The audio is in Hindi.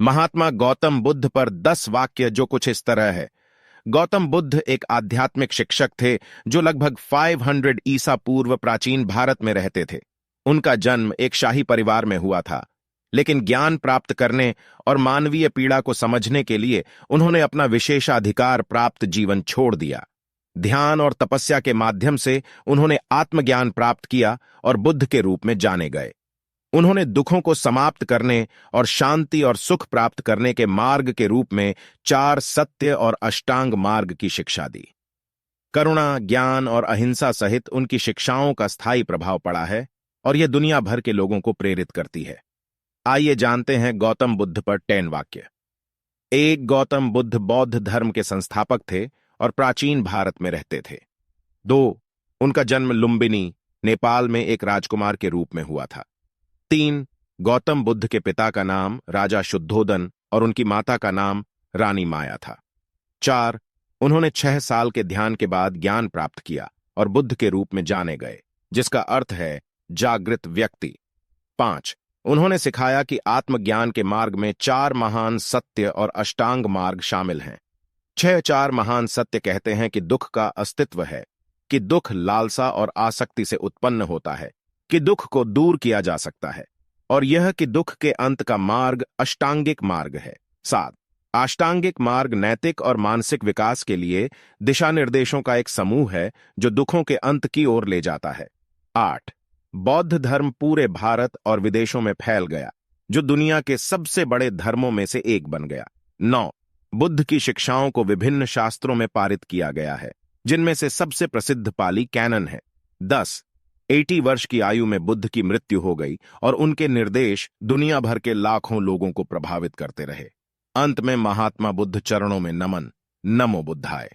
महात्मा गौतम बुद्ध पर 10 वाक्य जो कुछ इस तरह है। गौतम बुद्ध एक आध्यात्मिक शिक्षक थे जो लगभग 500 ईसा पूर्व प्राचीन भारत में रहते थे। उनका जन्म एक शाही परिवार में हुआ था, लेकिन ज्ञान प्राप्त करने और मानवीय पीड़ा को समझने के लिए उन्होंने अपना विशेषाधिकार प्राप्त जीवन छोड़ दिया। ध्यान और तपस्या के माध्यम से उन्होंने आत्मज्ञान प्राप्त किया और बुद्ध के रूप में जाने गए। उन्होंने दुखों को समाप्त करने और शांति और सुख प्राप्त करने के मार्ग के रूप में 4 सत्य और अष्टांग मार्ग की शिक्षा दी। करुणा, ज्ञान और अहिंसा सहित उनकी शिक्षाओं का स्थायी प्रभाव पड़ा है और यह दुनिया भर के लोगों को प्रेरित करती है। आइए जानते हैं गौतम बुद्ध पर 10 वाक्य। 1. गौतम बुद्ध बौद्ध धर्म के संस्थापक थे और प्राचीन भारत में रहते थे। 2. उनका जन्म लुम्बिनी, नेपाल में एक राजकुमार के रूप में हुआ था। 3. गौतम बुद्ध के पिता का नाम राजा शुद्धोदन और उनकी माता का नाम रानी माया था। 4. उन्होंने 6 साल के ध्यान के बाद ज्ञान प्राप्त किया और बुद्ध के रूप में जाने गए, जिसका अर्थ है जागृत व्यक्ति। 5. उन्होंने सिखाया कि आत्मज्ञान के मार्ग में 4 महान सत्य और अष्टांग मार्ग शामिल हैं। 4 महान सत्य कहते हैं कि दुख का अस्तित्व है, कि दुख लालसा और आसक्ति से उत्पन्न होता है, कि दुख को दूर किया जा सकता है, और यह कि दुख के अंत का मार्ग अष्टांगिक मार्ग है। 7. अष्टांगिक मार्ग नैतिक और मानसिक विकास के लिए दिशा निर्देशों का एक समूह है जो दुखों के अंत की ओर ले जाता है। 8. बौद्ध धर्म पूरे भारत और विदेशों में फैल गया, जो दुनिया के सबसे बड़े धर्मों में से एक बन गया। 9. बुद्ध की शिक्षाओं को विभिन्न शास्त्रों में पारित किया गया है, जिनमें से सबसे प्रसिद्ध पाली कैनन है। 10. 80 वर्ष की आयु में बुद्ध की मृत्यु हो गई और उनके निर्देश दुनिया भर के लाखों लोगों को प्रभावित करते रहे। अंत में महात्मा बुद्ध चरणों में नमन। नमो बुद्धाय।